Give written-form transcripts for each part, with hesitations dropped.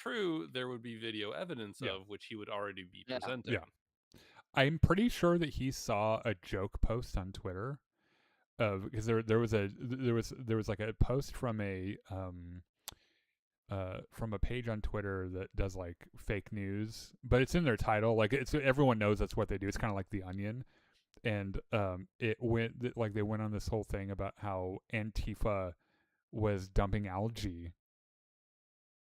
true, there would be video evidence Yeah. of which he would already be Yeah. presenting. Yeah. I'm pretty sure that he saw a joke post on Twitter because there was like a post from a page on Twitter that does like fake news, but it's in their title. Like everyone knows that's what they do. It's kind of like The Onion, and it went like they went on this whole thing about how Antifa was dumping algae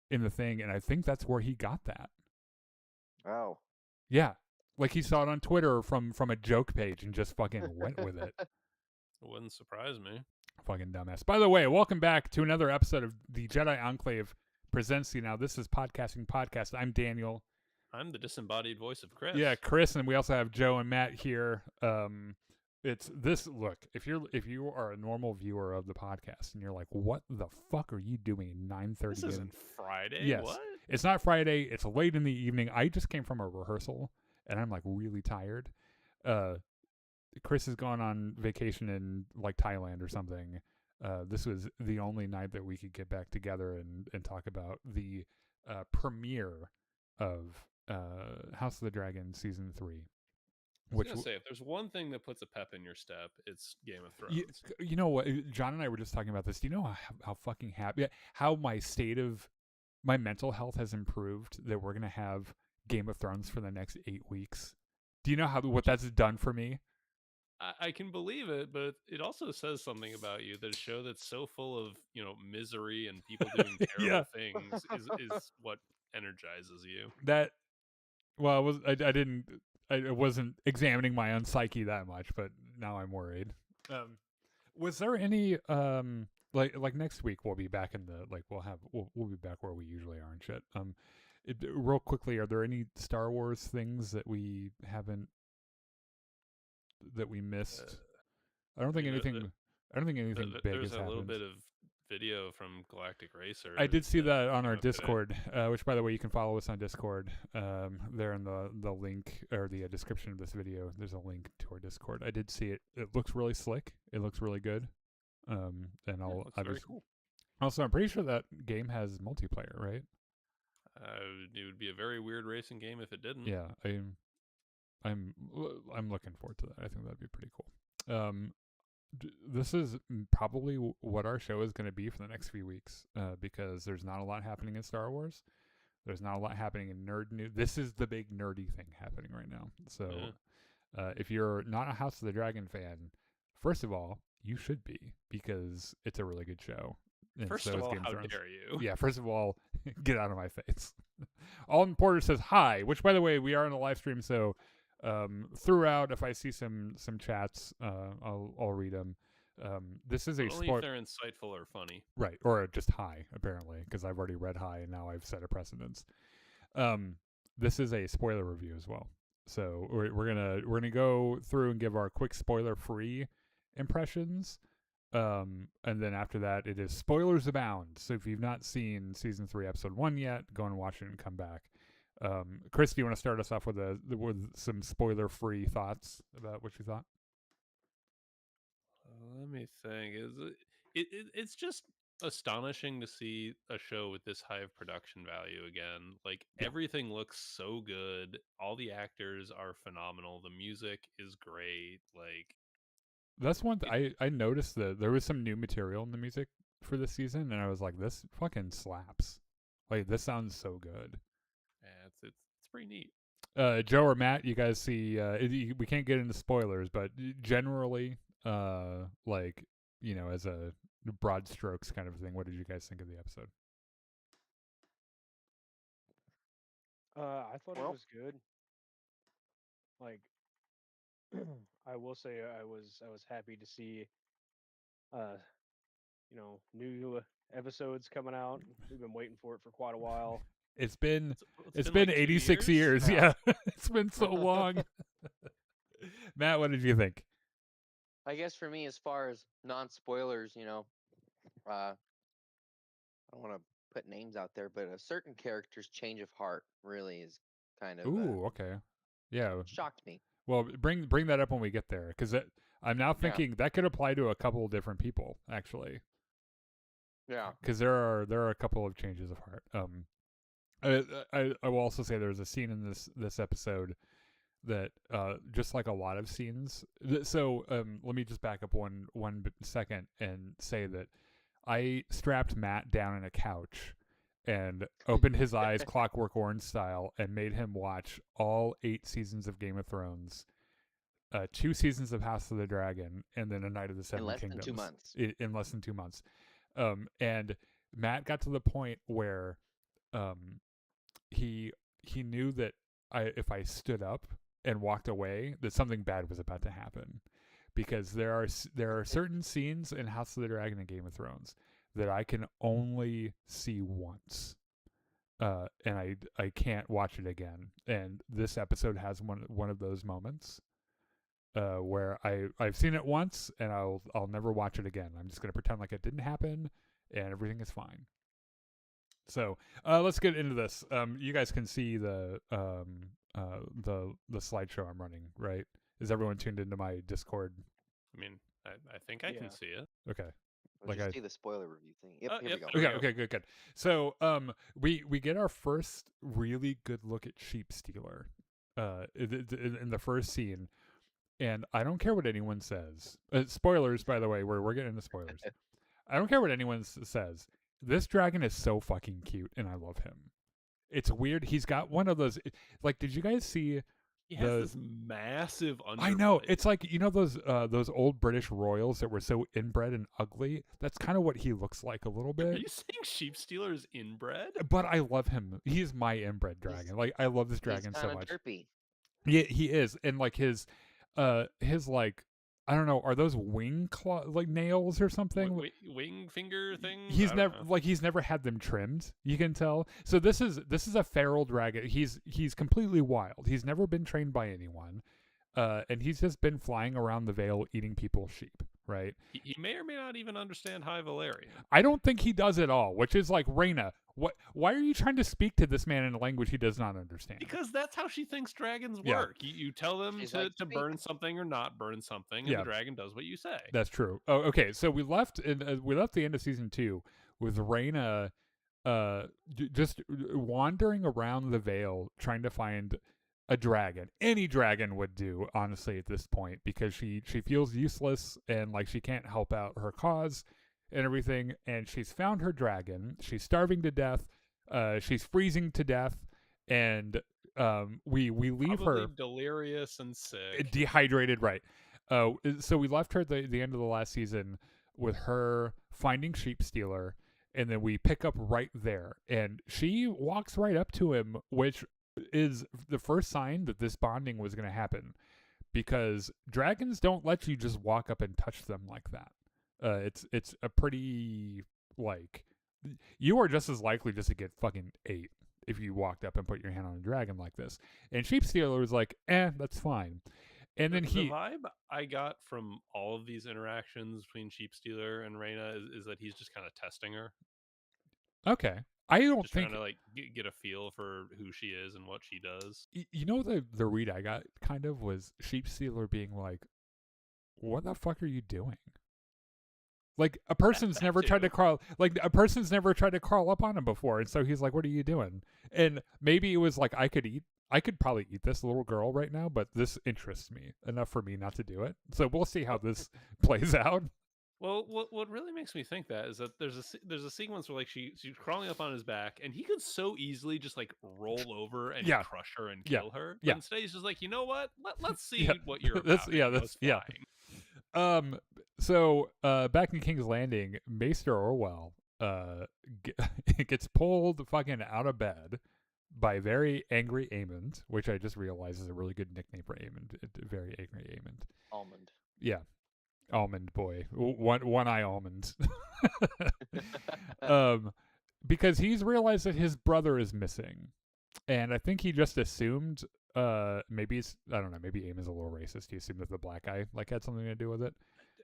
in the thing, and I think that's where he got that. Oh. Yeah, like he saw it on Twitter from a joke page and just fucking went with it. It wouldn't surprise me. Fucking dumbass. By the way, welcome back to another episode of the Jedi Enclave presents you. Now, this is Podcasting Podcast. I'm Daniel. I'm the disembodied voice of Chris. Yeah, Chris, and we also have Joe and Matt here. It's this. Look, if you are a normal viewer of the podcast and you're like, what the fuck are you doing at 9:30? This isn't Friday. Yes. What? It's not Friday. It's late in the evening. I just came from a rehearsal and I'm like really tired. Chris has gone on vacation in like Thailand or something. This was the only night that we could get back together and talk about the premiere of House of the Dragon season 3. I was gonna say, if there's one thing that puts a pep in your step, it's Game of Thrones. You know what? John and I were just talking about this. Do you know how fucking happy, how my mental health has improved that we're gonna have Game of Thrones for the next 8 weeks? Do you know what that's done for me? I can believe it, but it also says something about you that a show that's so full of misery and people doing terrible things is what energizes you. I wasn't examining my own psyche that much, but now I'm worried. Was there any like next week we'll be back in the we'll be back where we usually are and shit. Real quickly, are there any Star Wars things that we missed? I don't think anything big has happened. There's a little bit of video from Galactic Racer. I did see that on our Discord, which, by the way, you can follow us on Discord. There in the link or the description of this video, there's a link to our Discord. I did see it. It looks really slick. It looks really good. And very cool. Also, I'm pretty sure that game has multiplayer, right? It would be a very weird racing game if it didn't. Yeah, I'm looking forward to that. I think that'd be pretty cool. This is probably what our show is going to be for the next few weeks, because there's not a lot happening in Star Wars. There's not a lot happening in nerd news. This is the big nerdy thing happening right now. So, if you're not a House of the Dragon fan, first of all, you should be, because it's a really good show. And first of all, how dare you? Yeah, first of all, get out of my face. Alden Porter says hi, which, by the way, we are on a live stream, so throughout, if I see some chats, I'll read them. This is only if they're insightful or funny, right? Or just hi, apparently, because I've already read hi and now I've set a precedence. This is a spoiler review as well, so we're gonna go through and give our quick spoiler-free impressions. And then after that, it is spoilers abound. So if you've not seen season 3, episode 1 yet, go and watch it and come back. Chris, do you want to start us off with some spoiler-free thoughts about what you thought? Let me think. It's just astonishing to see a show with this high of production value again. Like, everything looks so good. All the actors are phenomenal. The music is great. Like, that's one I noticed that there was some new material in the music for this season, and I was like, this fucking slaps. Like, this sounds so good. Yeah, it's pretty neat. Joe or Matt, you guys see? We can't get into spoilers, but generally, like, as a broad strokes kind of thing, what did you guys think of the episode? I thought it was good. Like, I will say I was happy to see, new episodes coming out. We've been waiting for it for quite a while. It's been like 86 years. Yeah, it's been so long. Matt, what did you think? I guess for me, as far as non-spoilers, I don't want to put names out there, but a certain character's change of heart really is kind of okay, yeah, shocked me. Well, bring that up when we get there, because I'm now thinking that could apply to a couple of different people, actually. Yeah, because there are a couple of changes of heart. I will also say there's a scene in this episode that just like a lot of scenes. So let me just back up one second and say that I strapped Matt down on a couch and opened his eyes Clockwork Orange style and made him watch all 8 seasons of Game of Thrones, 2 seasons of House of the Dragon, and then A Night of the Seven in less Kingdoms than 2 months. in less than 2 months. And Matt got to the point where um, he knew that if I stood up and walked away, that something bad was about to happen, because there are certain scenes in House of the Dragon and Game of Thrones that I can only see once, and I can't watch it again. And this episode has one of those moments where I've seen it once and I'll never watch it again. I'm just gonna pretend like it didn't happen and everything is fine. So let's get into this. You guys can see the slideshow I'm running, right? Is everyone tuned into my Discord? I mean, I think I can see it. Okay. We'll just see the spoiler review thing. Yep, here yep, we go. Okay, good. So we get our first really good look at Sheep Stealer in the first scene, and I don't care what anyone says. Spoilers, by the way. We're getting into spoilers. I don't care what anyone says. This dragon is so fucking cute, and I love him. It's weird. He's got one of those. Like, did you guys see? He has this massive underbelly. I know. It's like, you know, those old British royals that were so inbred and ugly. That's kind of what he looks like a little bit. Are you saying Sheep Stealer is inbred? But I love him. He's my inbred dragon. Like, I love this dragon so much. Derpy. Yeah, he is, and like his like, I don't know, are those wing claw like nails or something? Wing finger thing? He's never had them trimmed. You can tell. So this is a feral dragon. He's completely wild. He's never been trained by anyone, and he's just been flying around the Vale eating people's sheep. Right? He may or may not even understand High Valyrian. I don't think he does at all. Which is like, Reyna, what? Why are you trying to speak to this man in a language he does not understand? Because that's how she thinks dragons work. You tell them to burn something or not burn something, and the dragon does what you say. That's true. Oh, okay. So we left the end of season 2 with Reyna just wandering around the Vale trying to find a dragon. Any dragon would do, honestly, at this point, because she feels useless and like she can't help out her cause and everything. And she's found her dragon. She's starving to death. She's freezing to death, and we leave Probably her delirious and sick, dehydrated. Right. So we left her at the end of the last season with her finding Sheep Stealer, and then we pick up right there, and she walks right up to him, which is the first sign that this bonding was going to happen, because dragons don't let you just walk up and touch them like that. It's a pretty, like, you are just as likely just to get fucking ate if you walked up and put your hand on a dragon like this. And Sheep Stealer was like, that's fine. And then the vibe I got from all of these interactions between Sheep Stealer and Reyna is that he's just kind of testing her. Okay. I don't just think trying to like get a feel for who she is and what she does. You know, the read I got kind of was Sheep Stealer being like, "What the fuck are you doing?" Like a person's never tried to crawl. Like a person's never tried to crawl up on him before, and so he's like, "What are you doing?" And maybe it was like, I could probably eat this little girl right now, but this interests me enough for me not to do it. So we'll see how this plays out. Well, what really makes me think that is that there's a sequence where like she's crawling up on his back, and he could so easily just like roll over and crush her and kill her. But instead he's just like, you know what? Let's see what you're about. So back in King's Landing, Maester Orwell gets pulled fucking out of bed by very angry Aemond, which I just realized is a really good nickname for Aemond. Very angry Aemond. Almond. Yeah. Almond boy, one eye almond. Because he's realized that his brother is missing, and I think he just assumed maybe I don't know, maybe Aemon's a little racist. He assumed that the black guy like had something to do with it.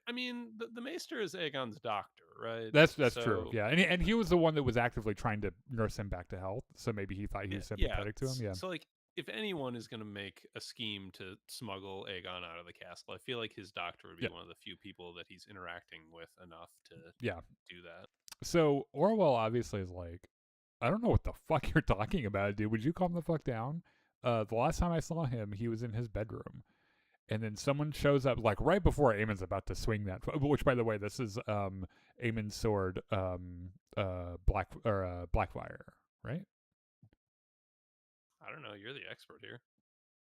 I mean, the Maester is Aegon's doctor, right? That's true. Yeah, and he was the one that was actively trying to nurse him back to health, so maybe he thought he was sympathetic to him. Yeah. So like, if anyone is going to make a scheme to smuggle Aegon out of the castle, I feel like his doctor would be one of the few people that he's interacting with enough to do that. So Orwell obviously is like, I don't know what the fuck you're talking about, dude. Would you calm the fuck down? The last time I saw him, he was in his bedroom. And then someone shows up, like, right before Aemon's about to swing that. Which, by the way, this is Aemon's sword, Blackfire, right? I don't know. You're the expert here.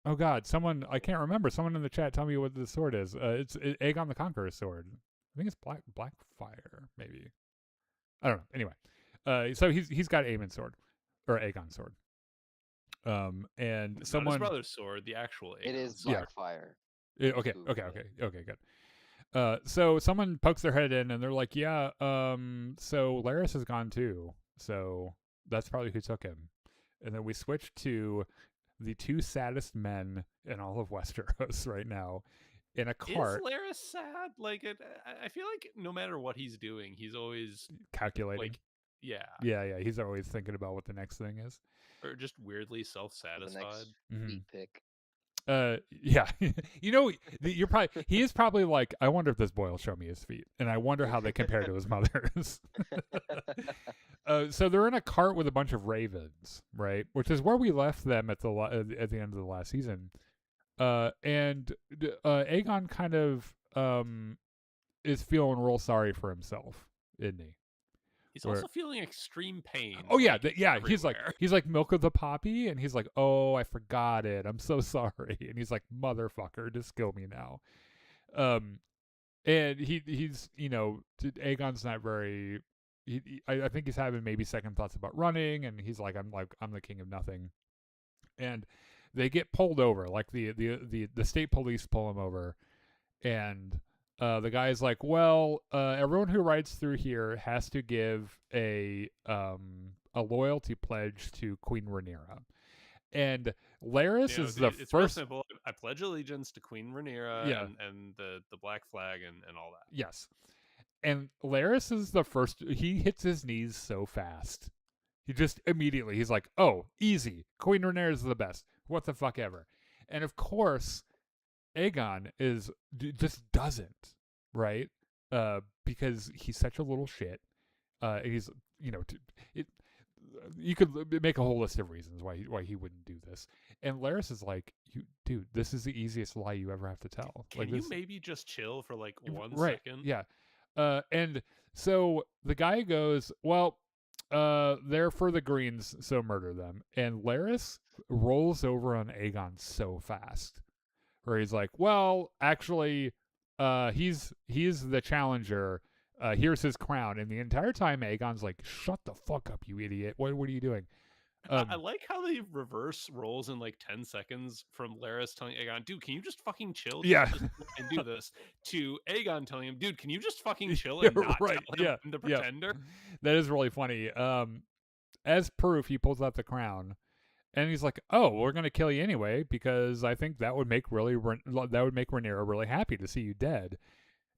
Oh God, someone I can't remember. Someone in the chat, tell me what the sword is. It's Aegon the Conqueror's sword. I think it's Blackfire, maybe. I don't know. Anyway, so he's got Aemon's sword or Aegon's sword. And It's not his someone brother's sword, the actual It is Aegon's sword. Blackfire. okay, good. So someone pokes their head in and they're like, yeah, so Larys is gone too. So that's probably who took him. And then we switch to the two saddest men in all of Westeros right now in a cart. Is Larys sad? Like, I feel like no matter what he's doing, he's always Calculating. like, yeah, Yeah. He's always thinking about what the next thing is. or just weirdly The self-satisfied. next Mhm. feet pick. Yeah. You know, you're probably he is probably like, I wonder if this boy will show me his feet, and I wonder how they compare to his mother's. So they're in a cart with a bunch of ravens, right? Which is where we left them at the end of the last season. And Aegon kind of is feeling real sorry for himself, isn't he? He's Where- also feeling extreme pain. Oh yeah, like, yeah. He's everywhere. like Milk of the Poppy, and he's like, oh, I forgot it. I'm so sorry. And he's like, motherfucker, just kill me now. And he's Aegon's not very. I think he's having maybe second thoughts about running, and he's like, I'm the king of nothing. And they get pulled over, like the state police pull him over, and the guy's like, well, everyone who rides through here has to give a loyalty pledge to Queen Rhaenyra. And Larys is the it's real first. simple. I pledge allegiance to Queen Rhaenyra Yeah. and the Black Flag and all that. Yes. And Larys is the first. He hits his knees so fast. He just immediately, he's like, oh, easy. Queen Rhaenyra is the best. What the fuck ever. And of course, Aegon just doesn't, right? Because he's such a little shit. He's, you could make a whole list of reasons why he wouldn't do this. And Larys is like, dude, this is the easiest lie you ever have to tell. Can like you this, maybe just chill for like 1 right? second? Yeah. And so the guy goes, well, they're for the Greens, so murder them. And Larys rolls over on Aegon so fast, where he's like, well, actually, he's the challenger. Here's his crown. And the entire time, Aegon's like, shut the fuck up, you idiot. What are you doing? I like how they reverse roles in like 10 seconds from Larys telling Aegon, dude, can you just fucking chill? Yeah. And do this, to Aegon telling him, dude, can you just fucking chill Yeah, and not right, tell him yeah, I'm the yeah. pretender? That is really funny. As proof, he pulls out the crown, and he's like, "Oh, we're gonna kill you anyway because I think that would make Rhaenyra really happy to see you dead."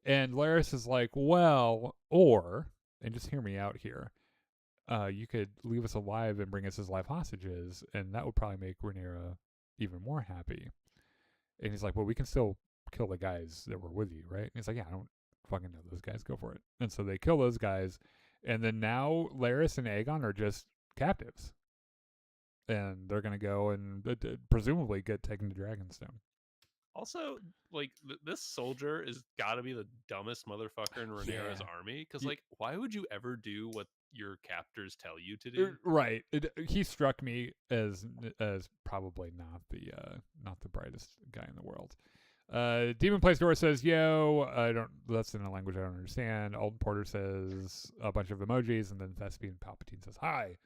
And Larys is like, "Well, and just hear me out here. You could leave us alive and bring us as live hostages, and that would probably make Rhaenyra even more happy." And he's like, "Well, we can still kill the guys that were with you, right?" And he's like, "Yeah, I don't fucking know those guys. Go for it." And so they kill those guys, and then now Larys and Aegon are just captives, and they're gonna go and presumably get taken to Dragonstone. Also, like, this soldier is gotta be the dumbest motherfucker in Rhaenyra's Yeah. army. Because, Ye- like, why would you ever do what your captors tell you to do? Right. He struck me as probably not the brightest guy in the world. Demon Place Door says, "Yo, I don't." That's in a language I don't understand. Alden Porter says a bunch of emojis, and then Thespian Palpatine says, "Hi."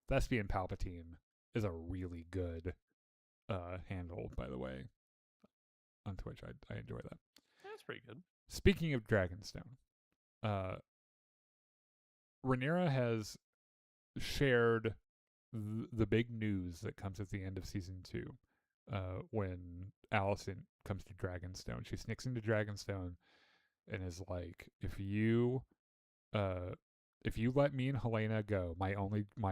Thespian Palpatine is a really good handle, by the way, on Twitch. I enjoy that. That's pretty good. Speaking of Dragonstone, Rhaenyra has shared the big news that comes at the end of season 2, when Alicent comes to Dragonstone. She sneaks into Dragonstone and is like, if you let me and Helena go, my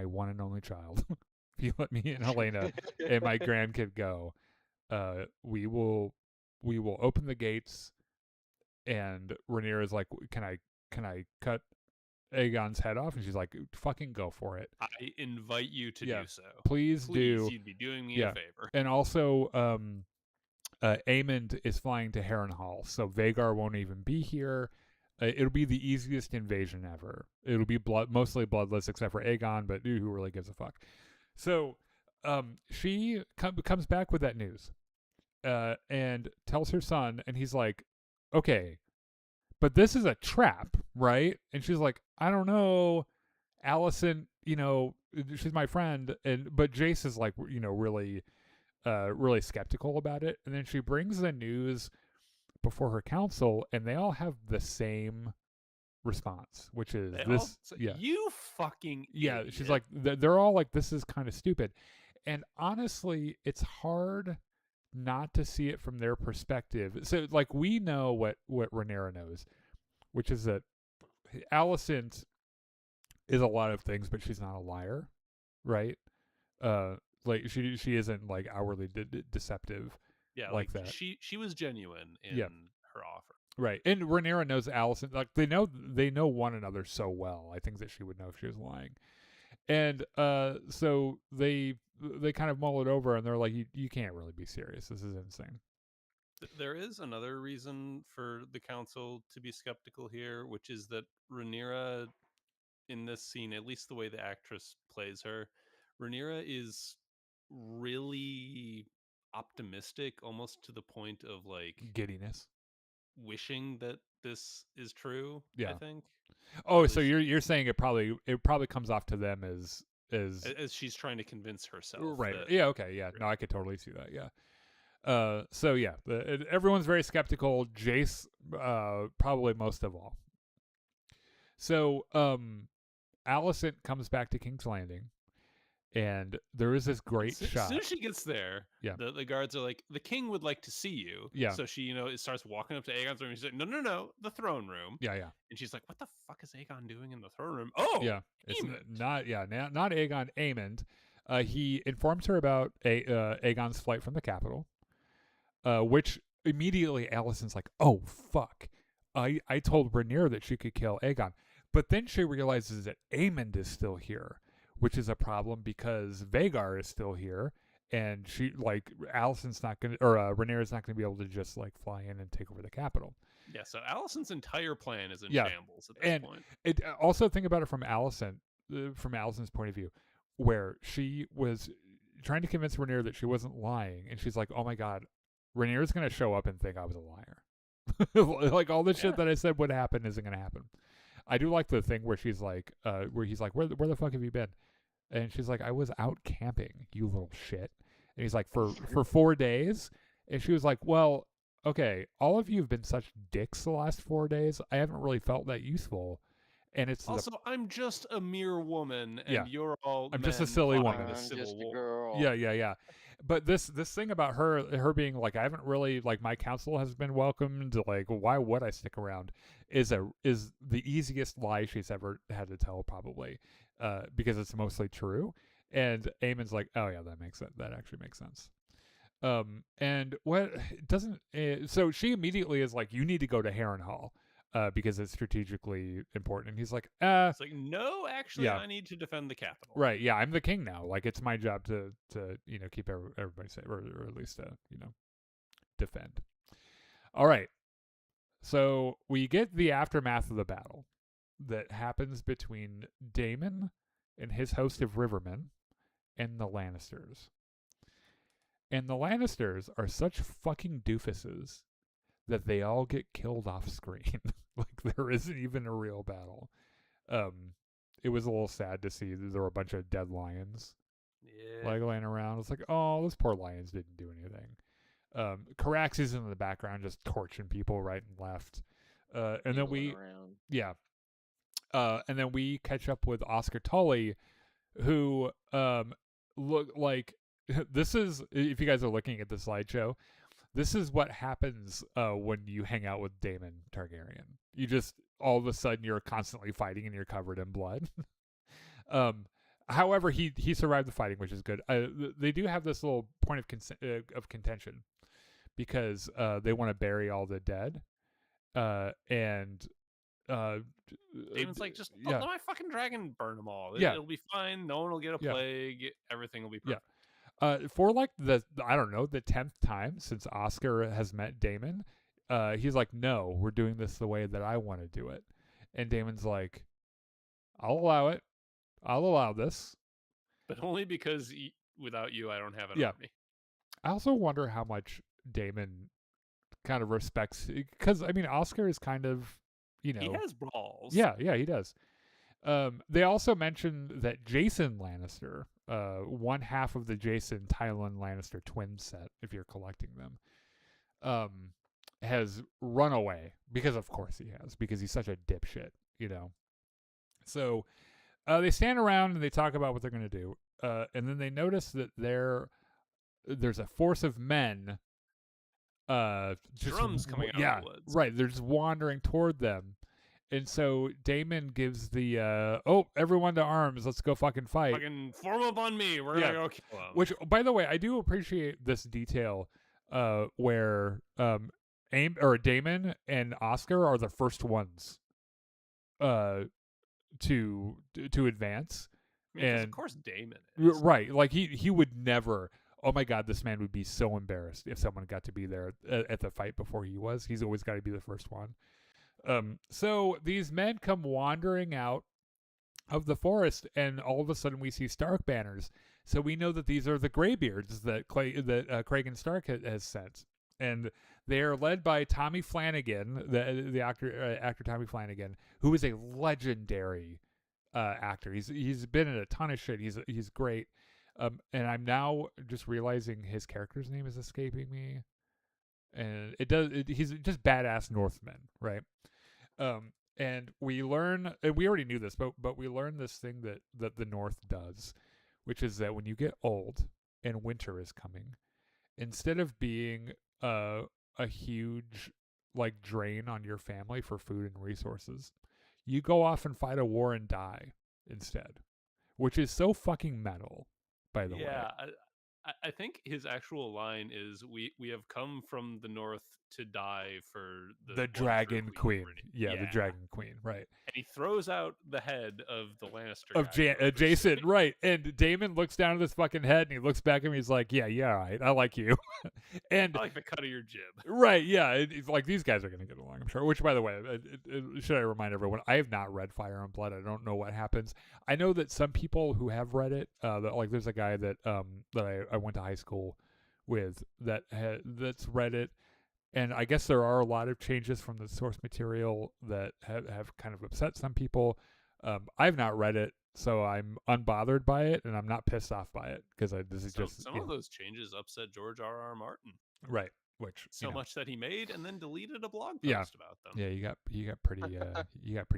one and only child, if you let me and Helena and my grandkid go, we will open the gates. And Rhaenyra is like, can I cut Aegon's head off, and she's like, "Fucking go for it." I invite you to Yeah. do so. Please do. You'd be doing me Yeah. a favor. And also, Aemond is flying to Harrenhal, so Vhagar won't even be here. It'll be the easiest invasion ever. It'll be mostly bloodless, except for Aegon, but who really gives a fuck? So, she comes back with that news, and tells her son, and he's like, "Okay, but this is a trap, right?" And she's like, "I don't know, Allison. She's my friend." But Jace is like, really really skeptical about it. And then she brings the news before her council, and they all have the same response, which is you fucking idiot. She's like, they're all like, this is kind of stupid. And honestly, it's hard not to see it from their perspective. So like, we know what Rhaenyra knows, which is that Alicent is a lot of things, but she's not a liar, right? Like she isn't like outwardly deceptive. Yeah, like that. She was genuine in her offer. Right. And Rhaenyra knows Alicent. Like they know one another so well. I think that she would know if she was lying. And so they kind of mull it over, and they're like, you can't really be serious. This is insane. There is another reason for the council to be skeptical here, which is that Rhaenyra, in this scene, at least the way the actress plays her, Rhaenyra is really optimistic, almost to the point of like giddiness, wishing that this is true. Yeah. I think. Oh, so you're saying it probably comes off to them as she's trying to convince herself. Right. Yeah. Okay. Yeah. No, I could totally see that. Yeah. So yeah, everyone's very skeptical. Jace, probably most of all. So, Alicent comes back to King's Landing, and there is this great shot. As soon as she gets there, yeah, the guards are like, "The king would like to see you." Yeah. So she, starts walking up to Aegon's room. She's like, "No, the throne room." Yeah, yeah. And she's like, "What the fuck is Aegon doing in the throne room?" Oh, yeah, it's Aemond. not Aegon. Aemond. He informs her about Aegon's flight from the capital, which immediately Alicent's like, "Oh fuck." I told Rhaenyra that she could kill Aegon. But then she realizes that Aemond is still here, which is a problem because Vhagar is still here, and Alicent's not gonna, or Rhaenyra's not gonna be able to just like fly in and take over the capital. Yeah, so Alicent's entire plan is in shambles at this point. And also think about it from Alicent's point of view, where she was trying to convince Rhaenyra that she wasn't lying, and she's like, "Oh my god, Rhaenyra's gonna show up and think I was a liar." Like all the shit that I said would happen isn't gonna happen. I do like the thing where she's like, where he's like, where the fuck have you been? And she's like, I was out camping, you little shit. And he's like, for 4 days? And she was like, well, okay, all of you have been such dicks the last 4 days. I haven't really felt that useful. And it's also, I'm just a mere woman, and Yeah. you're all. I'm just a silly woman. I'm just a girl. Yeah. But this thing about her being like, I haven't really, like, my counsel has been welcomed, like, why would I stick around, is the easiest lie she's ever had to tell, probably, because it's mostly true. And Aemon's like, oh yeah, that actually makes sense. And what doesn't, so she immediately is like, you need to go to Harrenhal, because it's strategically important. And he's like, it's like, no, actually, I need to defend the capital. Right. Yeah, I'm the king now. Like, it's my job to keep everybody safe, or at least defend. All right. So we get the aftermath of the battle that happens between Daemon and his host of Rivermen and the Lannisters. And the Lannisters are such fucking doofuses that they all get killed off screen. Like, there isn't even a real battle. It was a little sad to see that there were a bunch of dead lions, like, laying around. It's like, oh, those poor lions didn't do anything. Caraxes in the background just torching people right and left. And then and then we catch up with Oscar Tully, who look like this is, if you guys are looking at the slideshow, this is what happens when you hang out with Daemon Targaryen. You just, all of a sudden, you're constantly fighting and you're covered in blood. However, he survived the fighting, which is good. They do have this little point of contention, because they want to bury all the dead, and Damon's like, just yeah, let my fucking dragon burn them all. Yeah. It'll be fine. No one will get a Yeah. plague. Everything will be Yeah. perfect. For like the I don't know the 10th time since Oscar has met Damon, he's like, no, we're doing this the way that I want to do it, and Damon's like, I'll allow it. I'll allow this. But only because without you, I don't have an Yeah. army. I also wonder how much Damon kind of respects, because I mean Oscar is kind of, He has balls. Yeah, he does. They also mentioned that Jason Lannister, one half of the Jason Tywin Lannister twin set, if you're collecting them, has run away, because of course he has, because he's such a dipshit, So they stand around and they talk about what they're going to do, and then they notice that there's a force of men, just Drums coming out of the woods. right. They're just wandering toward them. And so Daemon gives the everyone to arms, let's go fucking fight. Fucking form up on me. We're gonna go kill them. Which, by the way, I do appreciate this detail, where Daemon and Oscar are the first ones, to advance. I mean, 'cause and of course Daemon is. Right, like he would never. Oh my God, this man would be so embarrassed if someone got to be there at the fight before he was. He's always got to be the first one. So these men come wandering out of the forest, and all of a sudden we see Stark banners. So we know that these are the Greybeards that Cragen Stark has sent, and they are led by Tommy Flanagan, the actor Tommy Flanagan, who is a legendary actor. He's been in a ton of shit. He's great. And I'm now just realizing his character's name is escaping me. And he's just badass Northman, right? And we learn, and we already knew this, but we learn this thing that the North does, which is that when you get old and winter is coming, instead of being a huge like drain on your family for food and resources, you go off and fight a war and die instead, which is so fucking metal, by the way. Yeah, I think his actual line is, "We have come from the north to die for the Dragon Queen." Yeah, the Dragon Queen, right. And he throws out the head of the Lannister Of guy, Jason, right. And Daemon looks down at this fucking head and he looks back at me. He's like, yeah, all right. I like you. And I like the cut of your jib. Right, yeah. It's like these guys are going to get along, I'm sure. Which, by the way, should I remind everyone, I have not read Fire and Blood. I don't know what happens. I know that some people who have read it, like there's a guy that I went to high school with that's read it. And I guess there are a lot of changes from the source material that have kind of upset some people. I've not read it, so I'm unbothered by it, and I'm not pissed off by it, because this is just some of those changes upset George R.R. Martin. Right. Which so much that he made and then deleted a blog post about them. Yeah, you got pretty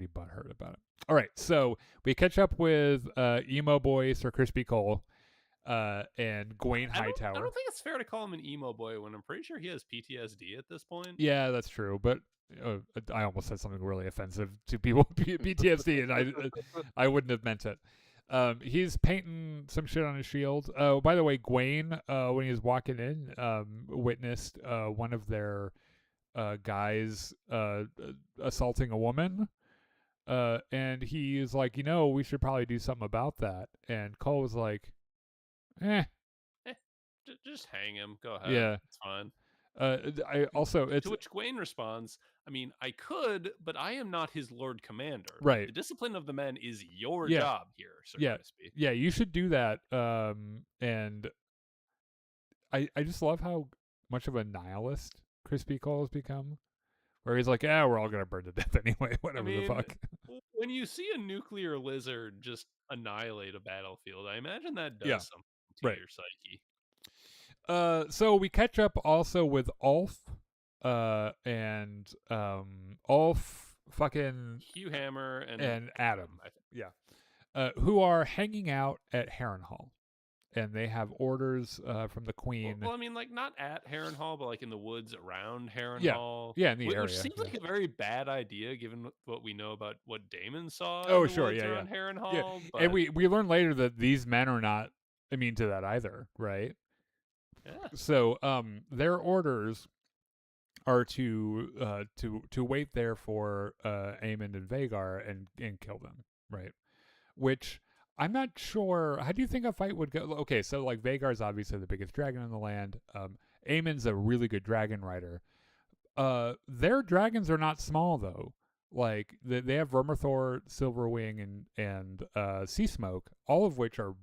butthurt about it. All right, so we catch up with emo boy Sir Crispy Cole, and Gwaine Hightower. I don't think it's fair to call him an emo boy when I'm pretty sure he has PTSD at this point. Yeah, that's true, but I almost said something really offensive to people PTSD, and I wouldn't have meant it. He's painting some shit on his shield. Oh, by the way, Gwaine, when he was walking in, witnessed one of their guys assaulting a woman. And he is like, we should probably do something about that. And Cole was like, just hang him. Go ahead. Yeah, it's fine. I also to which Gwaine responds, I mean, I could, but I am not his Lord Commander. Right. The discipline of the men is your job here, Sir Crispy. Yeah, you should do that. And I just love how much of a nihilist Crispy Cole has become, where he's like, we're all gonna burn to death anyway, whatever the fuck. When you see a nuclear lizard just annihilate a battlefield, I imagine that does something to your psyche. So we catch up also with Ulf, and Ulf, fucking Hugh Hammer and Adam, who are hanging out at Harrenhal, and they have orders from the Queen. Well, I mean, like not at Harrenhal, but like in the woods around Harrenhal. Yeah, in the area. Which seems like a very bad idea given what we know about what Daemon saw. Oh, in the sure, woods yeah, around Harrenhal. Yeah. But... And we learn later that these men are not immune to that either, right? Yeah. So, their orders are to wait there for Aemon and Vhagar and kill them, right? Which I'm not sure. How do you think a fight would go? Okay, so like Vhagar's obviously the biggest dragon in the land. Aemon's a really good dragon rider. Their dragons are not small though. Like they have Vermithor, Silverwing, and Sea Smoke, all of which are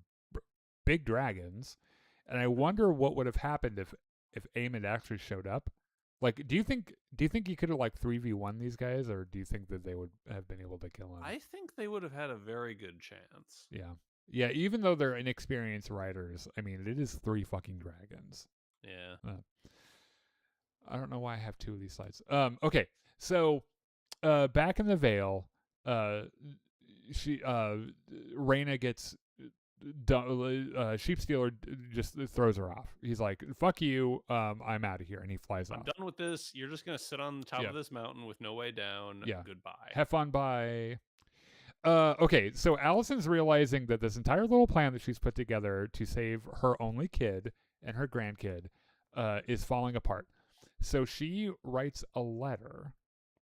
big dragons. And I wonder what would have happened if Aemon actually showed up. Like, do you think you could have like 3v1 these guys, or do you think that they would have been able to kill him? I think they would have had a very good chance. Yeah. Yeah, even though they're inexperienced riders, I mean, it is 3 fucking dragons. Yeah. I don't know why I have 2 of these slides. Okay. So, back in the Vale, Rhaena gets Sheepstealer just throws her off. He's like, "Fuck you, I'm out of here," and he flies I'm off. done with this. You're just gonna sit on the top Yeah. of this mountain with no way down. Yeah. Goodbye. Have fun, bye. Okay, so Alicent's realizing that this entire little plan that she's put together to save her only kid and her grandkid is falling apart. So she writes a letter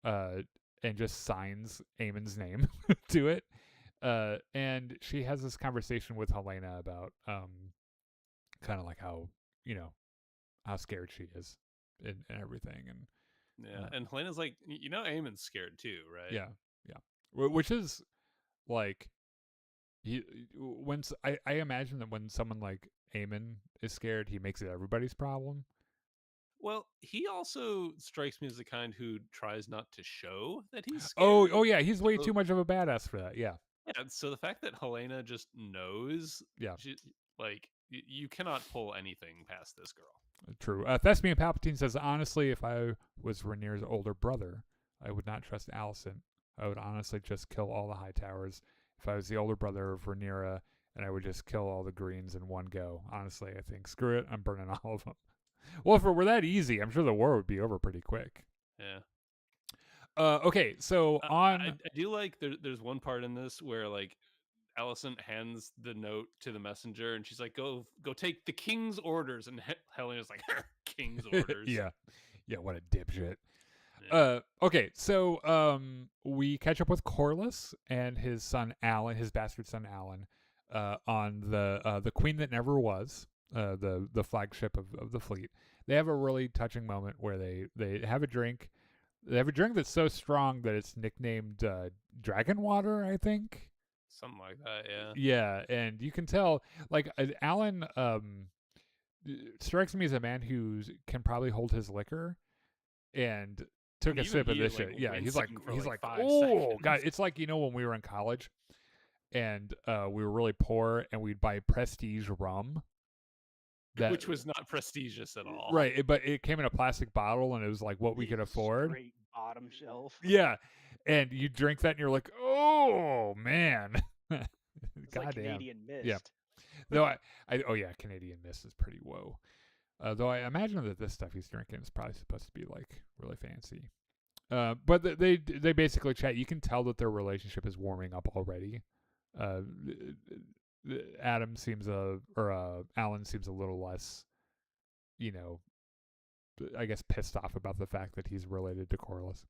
and just signs Aemon's name to it. And she has this conversation with Helena about kind of like how, how scared she is and everything. And Yeah. And Helena's like, Aemon's scared too, right? yeah. Which is like, I imagine that when someone like Aemon is scared, he makes it everybody's problem. Well, he also strikes me as the kind who tries not to show that he's scared. Oh yeah, he's way too much of a badass for that. Yeah. Yeah, so the fact that Helena just knows, Yeah. you cannot pull anything past this girl. True. Thespian Palpatine says, honestly, if I was Rhaenyra's older brother, I would not trust Alicent. I would honestly just kill all the High Towers. If I was the older brother of Rhaenyra, and I would just kill all the Greens in one go. Honestly, I think, screw it, I'm burning all of them. Well, if it were that easy, I'm sure the war would be over pretty quick. Yeah. Okay, so I do like there's one part in this where like Alicent hands the note to the messenger and she's like, go take the king's orders, and Helena's like, king's orders. Yeah, what a dipshit. Yeah. Okay, so we catch up with Corlys and his son Alan, his bastard son Alan, on the Queen That Never Was, the flagship of the fleet. They have a really touching moment where they have a drink. They have a drink that's so strong that it's nicknamed Dragon Water, I think. Something like that, yeah. Yeah, and you can tell, like, Alan strikes me as a man who can probably hold his liquor, and took a sip of this shit. Yeah, he's like, oh god, it's like, when we were in college, and we were really poor, and we'd buy Prestige rum. Which was not prestigious at all. Right, but it came in a plastic bottle, and it was like what we could afford. Straight bottom shelf. Yeah, and you drink that, and you're like, oh man, It's like Canadian Mist. Yeah, though Canadian Mist is pretty whoa. Though I imagine that this stuff he's drinking is probably supposed to be like really fancy. But they basically chat. You can tell that their relationship is warming up already. Alan seems a little less, I guess, pissed off about the fact that he's related to Corlys.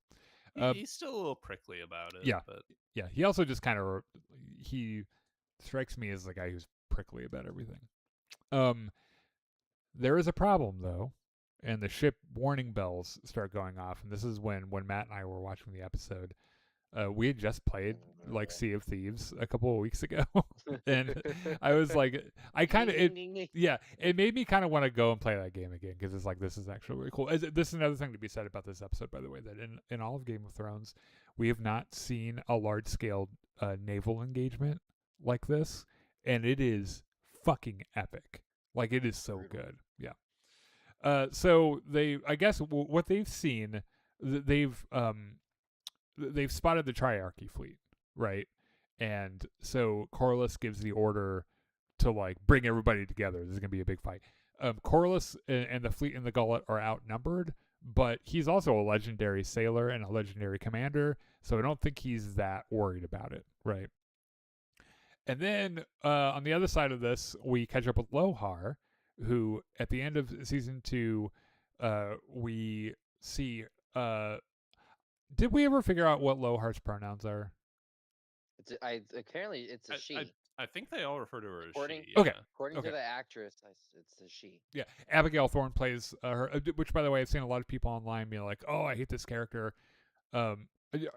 He's still a little prickly about it. Yeah, but yeah. He also just kind of he strikes me as the guy who's prickly about everything. There is a problem though, and the ship warning bells start going off, and this is when Matt and I were watching the episode. We had just played like Sea of Thieves a couple of weeks ago, and I was like, it made me kind of want to go and play that game again, because it's like, this is actually really cool. This is another thing to be said about this episode, by the way, that in all of Game of Thrones, we have not seen a large scale naval engagement like this, and it is fucking epic. Like, it is so good. Yeah. So I guess what they've seen, they've spotted the Triarchy fleet, right? And so Corlys gives the order to like bring everybody together. This is gonna be a big fight. Corlys and the fleet in the Gullet are outnumbered, but he's also a legendary sailor and a legendary commander, so I don't think he's that worried about it, right? And then on the other side of this, we catch up with Lohar, who at the end of season 2, we see. Did we ever figure out what Lohar's pronouns are? Apparently it's a she. I think they all refer to her as According she. Okay. Yeah. according Okay. to the actress, it's a she. Yeah, Abigail Thorne plays her, which, by the way, I've seen a lot of people online be like, "Oh, I hate this character." Um, I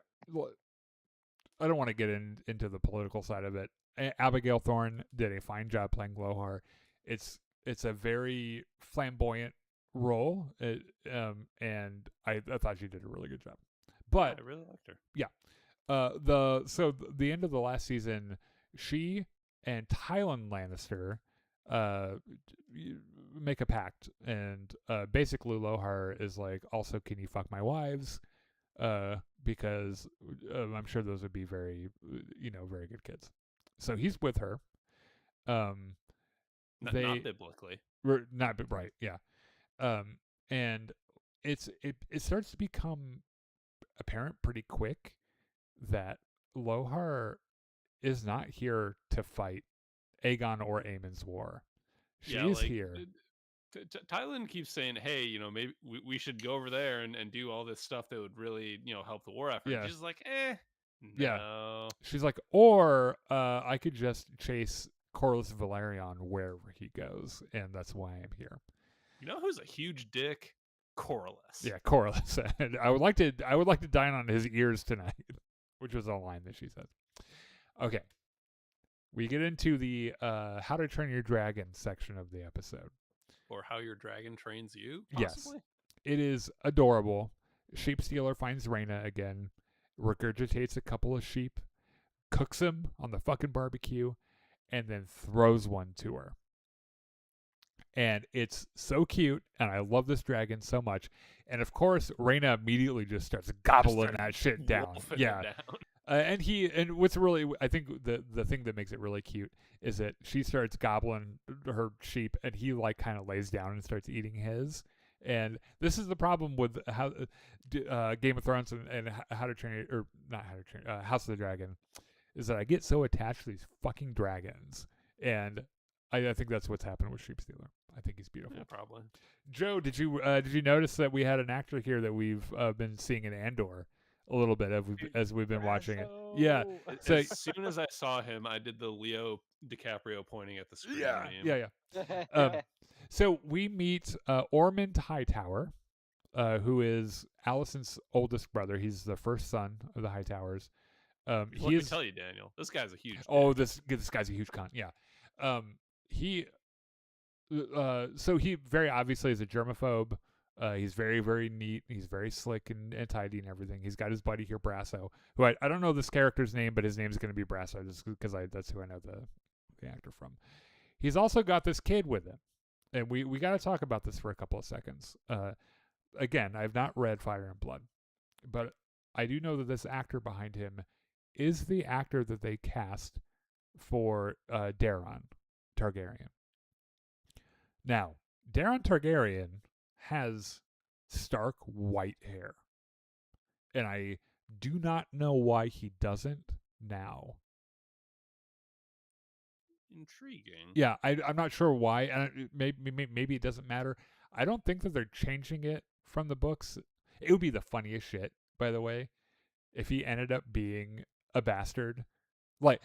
I don't want to get into the political side of it. Abigail Thorne did a fine job playing Lohar. It's a very flamboyant role, and I thought she did a really good job. But I really liked her. the end of the last season, she and Tywin Lannister make a pact, and basically Lohar is like, also, can you fuck my wives? Because I'm sure those would be very, very good kids. So he's with her. Not biblically. Not right, yeah. And it starts to become apparent pretty quick that Lohar is not here to fight Aegon or Aemon's war. She's here. Tylan keeps saying, "Hey, maybe we should go over there and do all this stuff that would really, help the war effort." Yeah. She's like, no. Yeah. She's like, or I could just chase Corlys Valerion wherever he goes, and that's why I'm here. You know who's a huge dick? Corlys. Yeah, Corlys. And I would like to dine on his ears tonight, which was a line that she said. Okay. We get into the How to Train Your Dragon section of the episode. Or How Your Dragon Trains You, Yes. possibly? It is adorable. Sheep Stealer finds Rhaena again, regurgitates a couple of sheep, cooks them on the fucking barbecue, and then throws one to her. And it's so cute, and I love this dragon so much. And of course, Rhaena immediately just starts gobbling that shit down. Yeah. And what's really, I think the thing that makes it really cute is that she starts gobbling her sheep, and he like kind of lays down and starts eating his. And this is the problem with how Game of Thrones and How to Train, or not How to Train, House of the Dragon, is that I get so attached to these fucking dragons, and I think that's what's happened with Sheep Stealer. I think he's beautiful. Yeah, probably. Joe, did you notice that we had an actor here that we've been seeing in Andor a little bit as we've been watching it? Yeah. So as soon as I saw him, I did the Leo DiCaprio pointing at the screen. Yeah. So we meet Ormond Hightower, who is Alicent's oldest brother. He's the first son of the Hightowers. Let me tell you, Daniel, this guy's a huge. This guy's a huge cunt. Yeah. So he very obviously is a germaphobe. He's very, very neat. He's very slick and tidy and everything. He's got his buddy here, Brasso, who I don't know this character's name, but his name's going to be Brasso just because that's who I know the actor from. He's also got this kid with him. And we got to talk about this for a couple of seconds. Again, I've not read Fire and Blood, but I do know that this actor behind him is the actor that they cast for Daemon Targaryen. Now, Daemon Targaryen has stark white hair, and I do not know why he doesn't now. Intriguing. Yeah, I'm not sure why, and maybe it doesn't matter. I don't think that they're changing it from the books. It would be the funniest shit, by the way, if he ended up being a bastard, like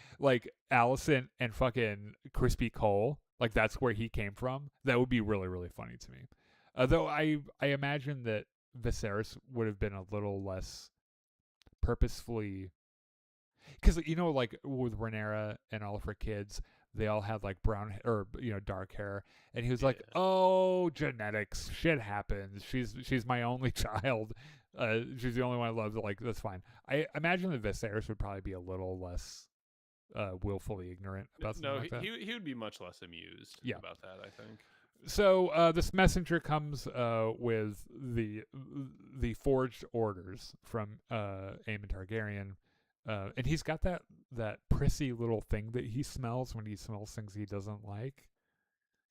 Alicent and fucking Crispy Cole. Like that's where he came from. That would be really, really funny to me. Though I imagine that Viserys would have been a little less purposefully, because like with Rhaenyra and all of her kids, they all had like brown or dark hair, and he was like, "Oh, genetics, shit happens. She's my only child. She's the only one I love. Like that's fine." I imagine that Viserys would probably be a little less willfully ignorant about something like that. He would be much less amused about that, I think. So this messenger comes with the forged orders from Aemon Targaryen. And he's got that prissy little thing that he smells when he smells things he doesn't like.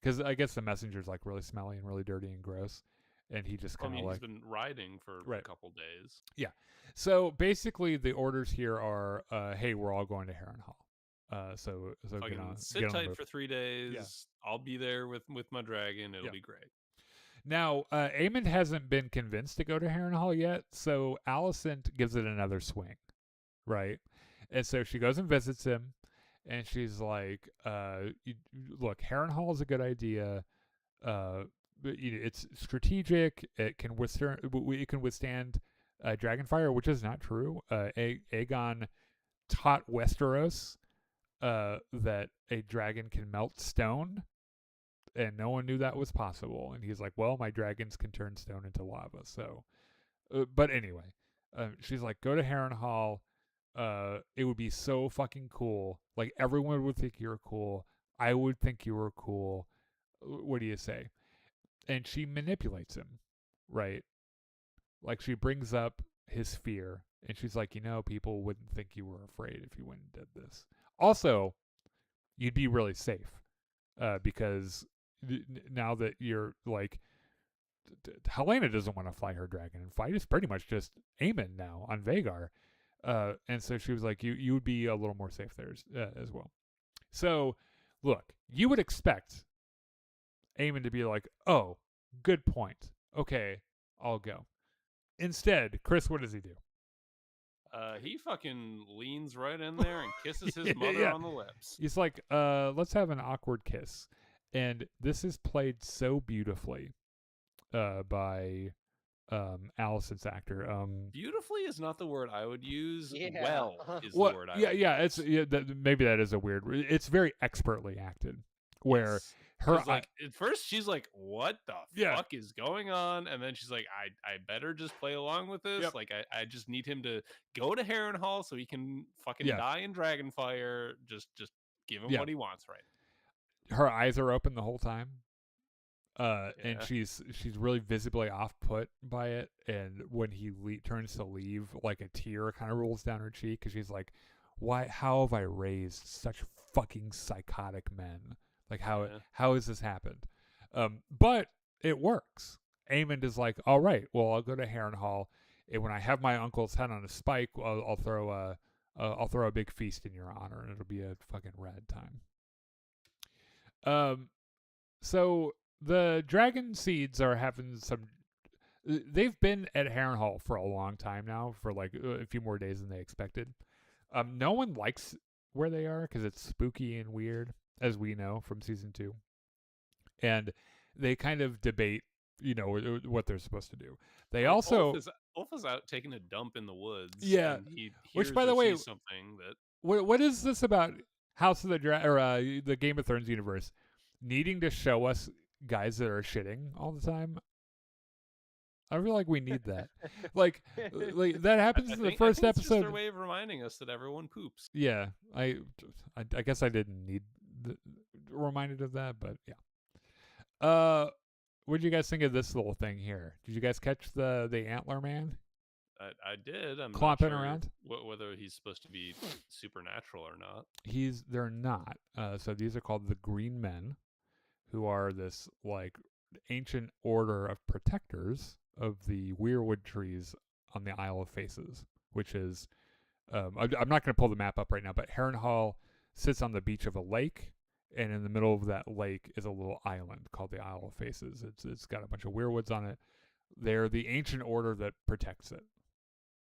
Because I guess the messenger's like really smelly and really dirty and gross. And he just kind of he's been riding for a couple days. Yeah. So basically the orders here are, hey, we're all going to Harrenhal. So sit tight for 3 days. Yeah. I'll be there with my dragon. It'll be great. Now, Aemond hasn't been convinced to go to Harrenhal yet, so Alicent gives it another swing, right? And so she goes and visits him, and she's like, "Look, Harrenhal is a good idea. But, it's strategic. It can withstand Dragonfire, which is not true. Aegon taught Westeros that a dragon can melt stone, and no one knew that was possible. And he's like, well, my dragons can turn stone into lava. So, but anyway, she's like, go to Harrenhal. It would be so fucking cool. Like, everyone would think you're cool. I would think you were cool. What do you say? And she manipulates him, right? Like, she brings up his fear, and she's like, people wouldn't think you were afraid if you went and did this. Also, you'd be really safe, because now that you're like, Helena doesn't want to fly her dragon and fight. It's pretty much just Aemon now on Vhagar. And so she was like, you would be a little more safe there as well. So, look, you would expect Aemon to be like, oh, good point. Okay, I'll go. Instead, Chris, what does he do? He fucking leans right in there and kisses his mother Yeah. on the lips. He's like, let's have an awkward kiss. And this is played so beautifully by Alicent's actor. Beautifully is not the word I would use. Yeah. Well is Well, the word I yeah, would yeah, use. maybe that is a weird. It's very expertly acted. Where Yes. her 'Cause, like, at first she's like, what the Yeah. fuck is going on? And then she's like, I better just play along with this. Yep. Like, I just need him to go to Harrenhal so he can fucking Yeah. die in Dragonfire. Just give him Yeah. what he wants, right? her eyes are open the whole time. And Yeah. she's really visibly off put by it, and when he turns to leave, like a tear kind of rolls down her cheek because she's like, how have I raised such fucking psychotic men? Like, how has this happened? But it works. Aemond is like, all right, well, I'll go to Harrenhal, and when I have my uncle's head on a spike, I'll throw a big feast in your honor, and it'll be a fucking rad time. So the dragon seeds are having some. They've been at Harrenhal for a long time now, for like a few more days than they expected. No one likes where they are because it's spooky and weird, as we know from season 2. And they kind of debate, what they're supposed to do. They Like, also Ulf is out taking a dump in the woods. Yeah, and he which, hears by the or way, sees something that what is this about House of the the Game of Thrones universe needing to show us guys that are shitting all the time? I feel like we need that. like that happens in the first I think it's just episode. their way of reminding us that everyone poops. Yeah, I guess I didn't need reminded of that, but yeah. What did you guys think of this little thing here? Did you guys catch the antler man I did. I'm clomping not sure around? Whether he's supposed to be supernatural or not. They're not. So these are called the Green Men, who are this like ancient order of protectors of the weirwood trees on the Isle of Faces, which is I'm not going to pull the map up right now, but Harrenhal sits on the beach of a lake, and in the middle of that lake is a little island called the Isle of Faces. It's got a bunch of weirwoods on it. They're the ancient order that protects it,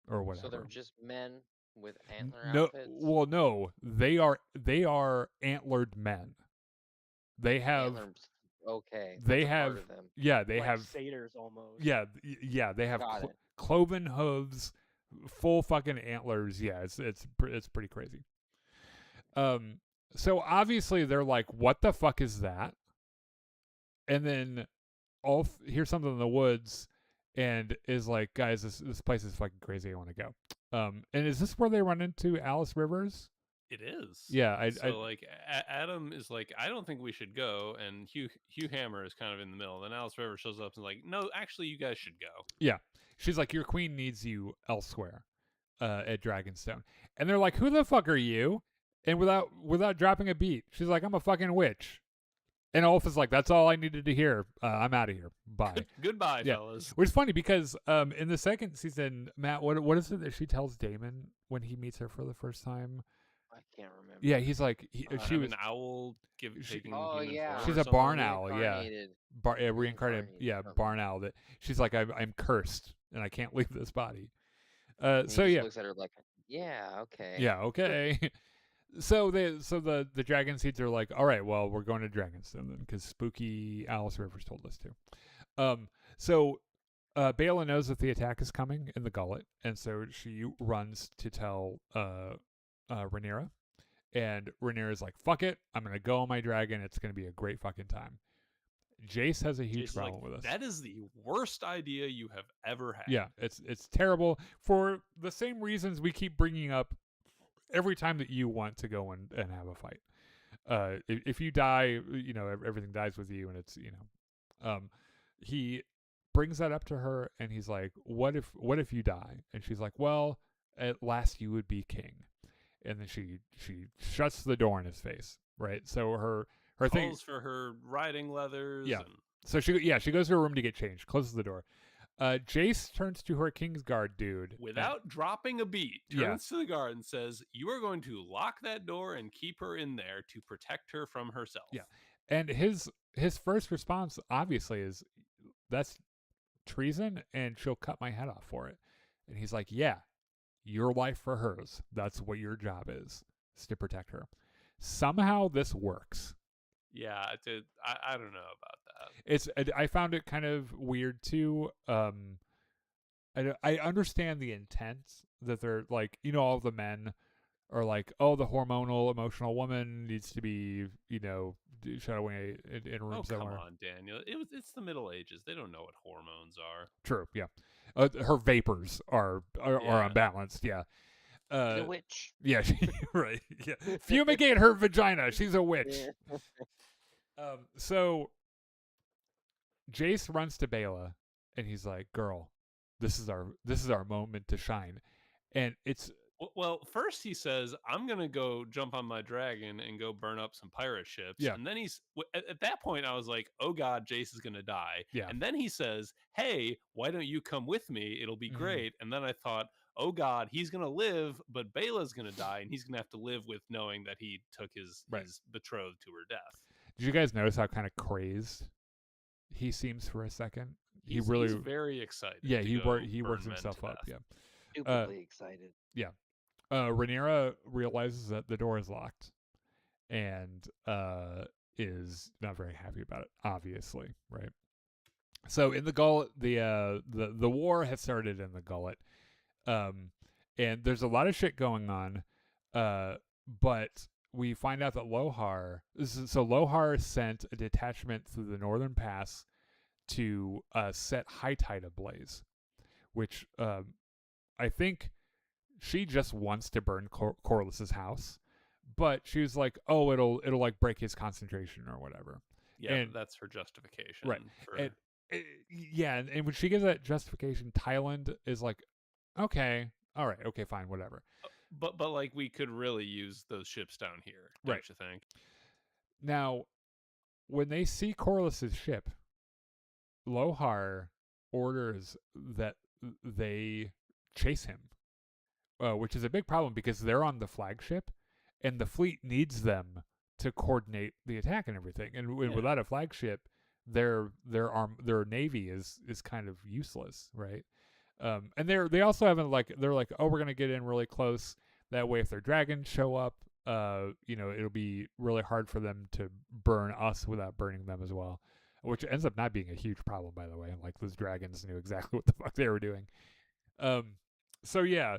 or whatever. So they're just men with antler no, outfits? well, no, they are antlered men. They have Antlers. Okay. they that's a part have of them. yeah they like have satyrs almost. yeah they have Got it. cloven hooves, full fucking antlers. Yeah, it's pretty crazy. So obviously they're like, what the fuck is that? And then Ulf hears something in the woods and is like, guys, this place is fucking crazy. I want to go. And is this where they run into Alice Rivers? It is. Yeah, like Adam is like, I don't think we should go, and Hugh Hammer is kind of in the middle. Then Alice Rivers shows up and like, no, actually, you guys should go. Yeah, she's like, your queen needs you elsewhere, at Dragonstone. And they're like, who the fuck are you? And without dropping a beat, she's like, I'm a fucking witch. And Ulf is like, that's all I needed to hear. I'm out of here. Bye. Goodbye, Yeah. fellas. Which is funny because in the second season, Matt, what is it that she tells Daemon when he meets her for the first time? I can't remember. Yeah, he's like she And was. an owl She- taking Oh human yeah, form She's or a something. barn owl. Yeah, reincarnated. reincarnated. Yeah, something. barn owl. That she's like I'm cursed and I can't leave this body. And he So just yeah, looks at her like, yeah, okay. yeah, okay. So the dragon seeds are like, all right, well, we're going to Dragonstone then because spooky Alice Rivers told us to. So Bela knows that the attack is coming in the gullet, and so she runs to tell Rhaenyra, and Rhaenyra's like, fuck it, I'm gonna go on my dragon. It's gonna be a great fucking time. Jace has a huge Jason's problem like, with us. that is the worst idea you have ever had. Yeah, it's terrible for the same reasons we keep bringing up every time that you want to go and have a fight. If you die, everything dies with you, and it's he brings that up to her, and he's like, what if you die? And she's like, well, at last you would be king. And then she shuts the door in his face, right? So her thing, Calls for her riding leathers. Yeah. And so she goes to her room to get changed, closes the door. Jace turns to her Kingsguard dude. without dropping a beat, Yeah. turns to the guard and says, you are going to lock that door and keep her in there to protect her from herself. Yeah. And his first response, obviously, is, that's treason, and she'll cut my head off for it. And he's like, yeah, your life for hers. That's what your job is to protect her. Somehow this works. Yeah, I don't know about that. I found it kind of weird too. I understand the intent that they're like, all the men are like, oh, the hormonal emotional woman needs to be, shut away in a room Oh, somewhere. come on, Daniel. It's the Middle Ages. They don't know what hormones are. True, yeah. Her vapors are Yeah. unbalanced, yeah. She's a witch. Yeah, right. Yeah. Fumigate her vagina. She's a witch. Yeah. So Jace runs to Bela, and he's like, girl, this is our moment to shine. And it's Well, first he says, I'm going to go jump on my dragon and go burn up some pirate ships. Yeah. And then at that point, I was like, oh God, Jace is going to die. Yeah. And then he says, hey, why don't you come with me? It'll be Mhm. great. And then I thought, oh God, he's going to live, but Bela's going to die. And he's going to have to live with knowing that he took his betrothed to her death. Did you guys notice how kind of crazy he seems for a second? He's very excited. Yeah, to he go works burn men himself to up. death. Yeah. Stupidly excited. Rhaenyra realizes that the door is locked, and is not very happy about it. Obviously, right? So in the gullet, the war has started in the gullet, and there's a lot of shit going on, but we find out that Lohar sent a detachment through the northern pass to set High Tide ablaze, which I think she just wants to burn Corlys's house, but she was like, oh, it'll like break his concentration or whatever. Yeah, And- that's her justification. Right. For, And- Yeah, and when she gives that justification, Thailand is like, okay, all right, okay, fine, whatever. but like we could really use those ships down here, don't Right. you think? Now, when they see Corlys's ship, Lohar orders that they chase him, which is a big problem because they're on the flagship, and the fleet needs them to coordinate the attack and everything. And Yeah. without a flagship, their navy is kind of useless, right? And they also haven't they're like, oh, we're gonna get in really close. That way, if their dragons show up, it'll be really hard for them to burn us without burning them as well. Which ends up not being a huge problem, by the way. Like, those dragons knew exactly what the fuck they were doing. So yeah,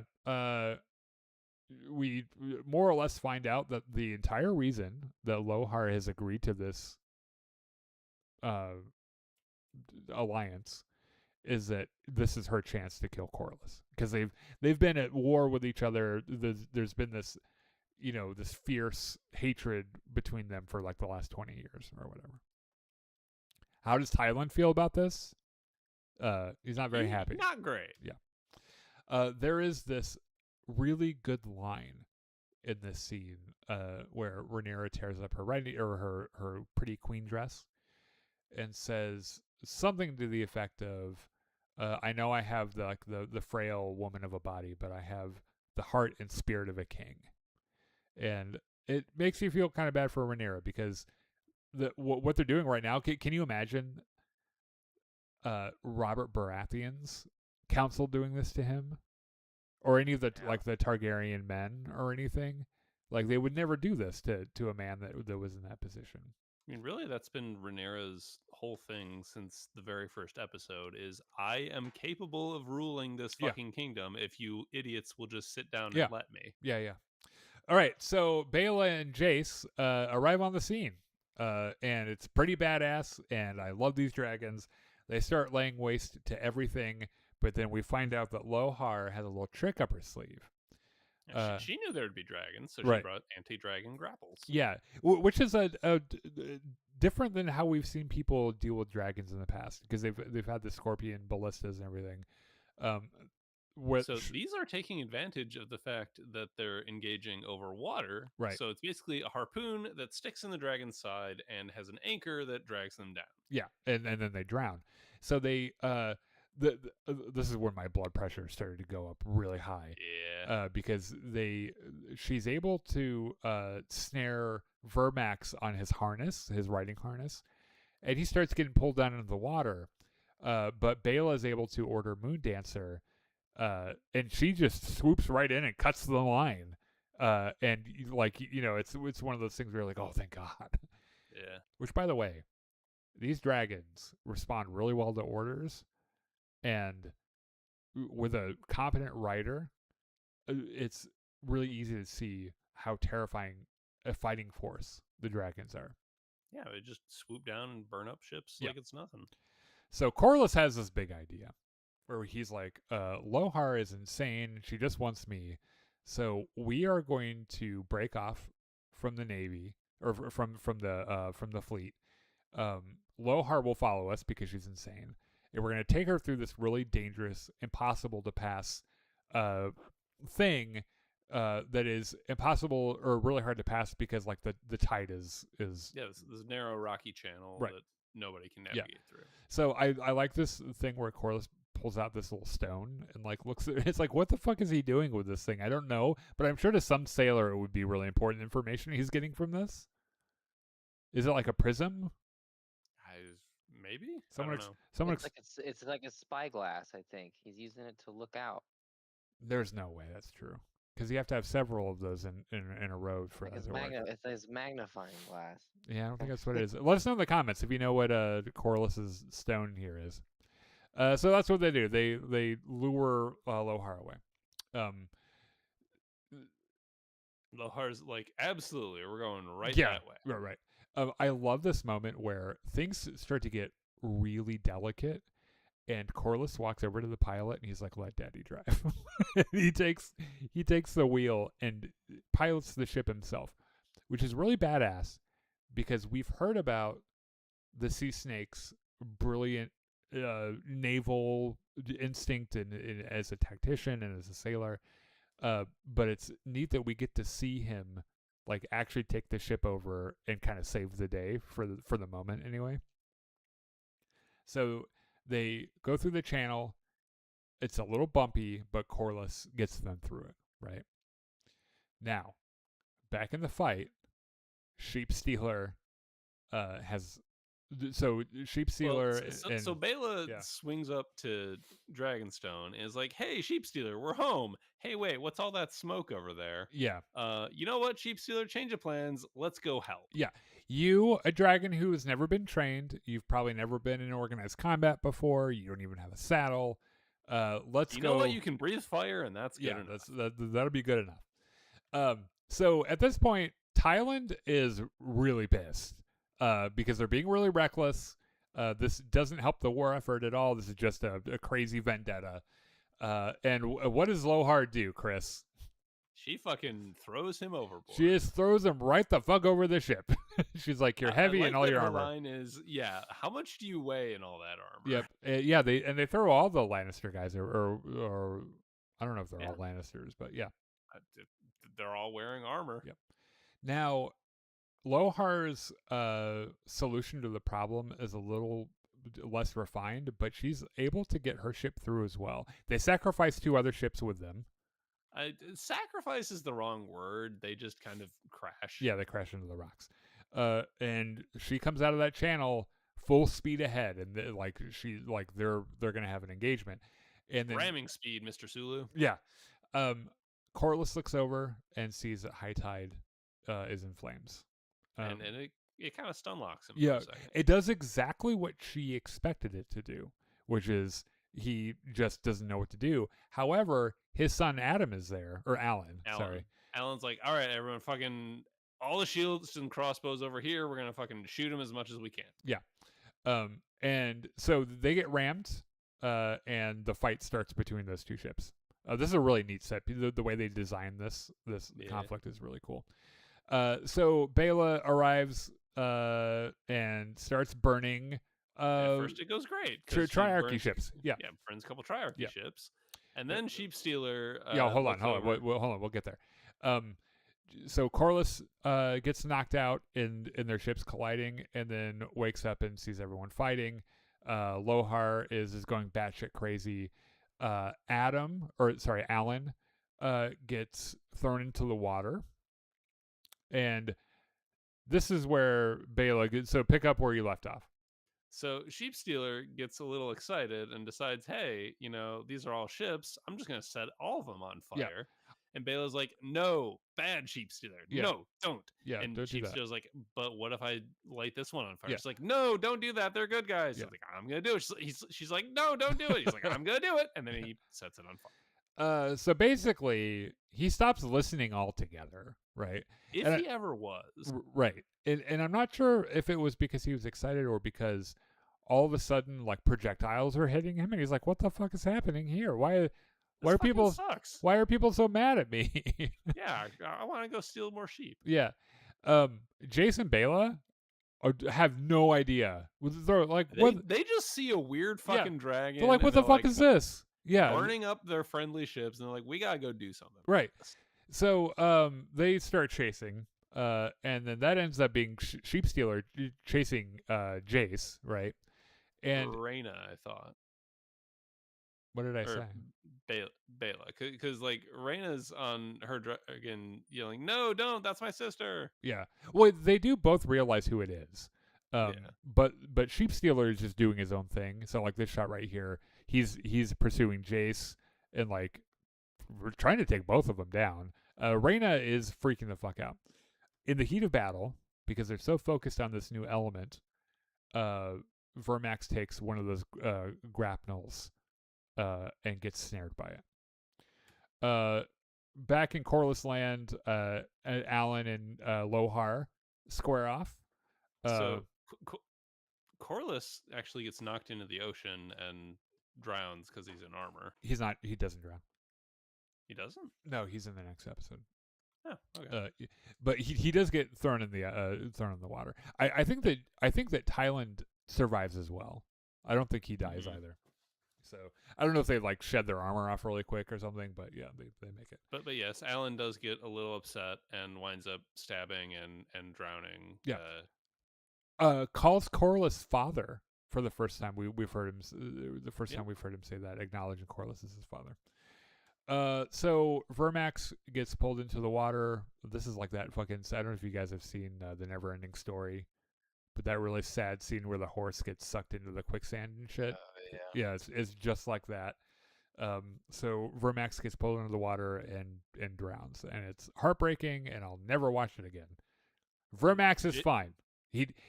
we more or less find out that the entire reason that Lohar has agreed to this alliance is that this is her chance to kill Corlys, because they've been at war with each other. There's been this, this fierce hatred between them for like the last 20 years or whatever. How does Thailand feel about this? He's not very happy. Not great. There is this really good line in this scene where Rhaenyra tears up her her pretty queen dress and says something to the effect of, "I know I have the frail woman of a body, but I have the heart and spirit of a king." And it makes you feel kind of bad for Rhaenyra because what they're doing right now. Can you imagine Robert Baratheon's council doing this to him, or any of the Yeah. like the Targaryen men or anything? Like they would never do this to a man that was in that position. I mean, really, that's been Rhaenyra's whole thing since the very first episode is I am capable of ruling this Yeah. fucking kingdom if you idiots will just sit down Yeah. and let me. Yeah. All right, so Bela and Jace arrive on the scene, and it's pretty badass. And I love these dragons. They start laying waste to everything, but then we find out that Lohar has a little trick up her sleeve. Yeah, she knew there would be dragons, so right. she brought anti-dragon grapples. Yeah, which is different than how we've seen people deal with dragons in the past, because they've had the scorpion ballistas and everything. So these are taking advantage of the fact that they're engaging over water. Right. So it's basically a harpoon that sticks in the dragon's side and has an anchor that drags them down. Yeah, and then they drown. So they this is when my blood pressure started to go up really high. Yeah. Because she's able to snare Vermax on his harness, his riding harness, and he starts getting pulled down into the water. But Bela is able to order Moondancer, and she just swoops right in and cuts the line. And like it's one of those things where you're like, oh, thank God. Yeah. Which, by the way, these dragons respond really well to orders, and with a competent rider, it's really easy to see how terrifying a fighting force the dragons are. Yeah, they just swoop down and burn up ships like it's nothing. So Corlys has this big idea where he's like, Lohar is insane. She just wants me. So we are going to break off from the Navy or from the fleet. Lohar will follow us because she's insane, and we're going to take her through this really dangerous, impossible to pass thing that is impossible or really hard to pass because like the tide is this narrow rocky channel right. that nobody can navigate through. So I like this thing where Corlys pulls out this little stone and like looks at it. It's like, what the fuck is he doing with this thing? I don't know, but I'm sure to some sailor it would be really important information he's getting from this. Is it like a prism? Maybe someone I don't know. Someone it's like a spyglass. I think he's using it to look out. There's no way that's true, because you have to have several of those in a row for that to work. It's magnifying glass. Yeah, I don't think that's what it is. Let us know in the comments if you know what Corlys's stone here is. So that's what they do. They lure Lohar away. Lohar's like, absolutely, we're going that way. Right. I love this moment where things start to get really delicate, and Corlys walks over to the pilot and he's like, "Let Daddy drive." he takes the wheel and pilots the ship himself, which is really badass because we've heard about the Sea Snake's brilliant naval instinct and as a tactician and as a sailor. But it's neat that we get to see him like actually take the ship over and kind of save the day for the moment anyway. So they go through the channel. It's a little bumpy, but Corlys gets them through it, right? Now, back in the fight, Sheep Stealer has Sheep Stealer so Bela swings up to Dragonstone and is like, "Hey, Sheep Stealer, we're home. Hey, wait, what's all that smoke over there?" Yeah. You know what, Sheep Stealer, change of plans. Let's go help. Yeah. You, a dragon who has never been trained, you've probably never been in organized combat before. You don't even have a saddle. Let's go. You know what? You can breathe fire, and that's good enough. That'll be good enough. So at this point, Thailand is really pissed. Because they're being really reckless. This doesn't help the war effort at all. This is just a crazy vendetta. And what does Lohar do, Chris? She fucking throws him overboard. She just throws him right the fuck over the ship. She's like, "You're heavy in all your armor." Her line is, how much do you weigh in all that armor? Yep. They throw all the Lannister guys, or I don't know if they're all Lannisters, but yeah. They're all wearing armor. Yep. Now, Lohar's solution to the problem is a little less refined, but she's able to get her ship through as well. They sacrifice 2 other ships with them. Sacrifice is the wrong word. They just kind of crash. Yeah, they crash into the rocks. And she comes out of that channel full speed ahead, and they're gonna have an engagement, and then Ramming speed, Mr. Sulu. yeah, Corlys looks over and sees that High Tide is in flames. And it kind of stun locks him Yeah, for a second. it does exactly what she expected it to do, which is he just doesn't know what to do. However, his son Adam is there, or Alan. Sorry. Alan's like, all right, everyone, fucking all the shields and crossbows over here. We're gonna fucking shoot him as much as we can. Yeah. And so they get rammed, and the fight starts between those two ships. This is a really neat set. The way they designed this conflict is really cool. So Bela arrives and starts burning. At first, it goes great. Triarchy ships. Yeah. Yeah, burns a couple Triarchy ships. And then Sheepstealer. Hold on. We'll get there. So Corlys gets knocked out in their ships colliding, and then wakes up and sees everyone fighting. Lohar is going batshit crazy. Alan gets thrown into the water, and this is where Bela gets. So pick up where you left off. So Sheepstealer gets a little excited and decides, hey, these are all ships. I'm just going to set all of them on fire. Yeah. And Bela's like, no, bad Sheepstealer. Yeah. No, don't. Yeah, and don't do that. Sheepstealer's like, but what if I light this one on fire? Yeah. She's like, no, don't do that. They're good guys. Yeah. He's like, I'm going to do it. She's like, no, don't do it. He's like, I'm going to do it. And then he sets it on fire. So basically, he stops listening altogether, right? If he ever was. Right. And I'm not sure if it was because he was excited or because all of a sudden, like, projectiles are hitting him, and he's like, what the fuck is happening here? Why are people sucks. Why are people so mad at me? Yeah, I want to go steal more sheep. Yeah. Jason Bela have no idea. They're like, they just see a weird fucking dragon. They're like, what the fuck is this? Yeah. Burning up their friendly ships, and they're like, we gotta go do something. Right. So they start chasing, and then that ends up being Sheepstealer chasing Jace, right? And Rhaena, I thought. What did I say? Bela, because like Rhaena's on her dragon yelling, "No, don't! That's my sister." Yeah. Well, they do both realize who it is. But Sheepstealer is just doing his own thing. So like this shot right here, he's pursuing Jace and like we're trying to take both of them down. Rhaena is freaking the fuck out in the heat of battle because they're so focused on this new element. Vermax takes one of those grapnels and gets snared by it. Back in Corlys land, Alan and Lohar square off. So Corlys actually gets knocked into the ocean and drowns because he's in armor. He's not. He doesn't drown. He doesn't? No, he's in the next episode. Oh, okay. But he does get thrown in the water. I think that Tyland survives as well. I don't think he dies either. So I don't know if they like shed their armor off really quick or something, but yeah, they make it. But yes, Alan does get a little upset and winds up stabbing and drowning. Yeah. Calls Corlys father for the first time. We've heard him time we've heard him say that, acknowledging Corlys as his father. So Vermax gets pulled into the water. This is like that fucking. I don't know if you guys have seen the Never-Ending Story, but that really sad scene where the horse gets sucked into the quicksand and shit. Yeah, it's just like that. So Vermax gets pulled into the water and drowns, and it's heartbreaking, and I'll never watch it again. Vermax is fine.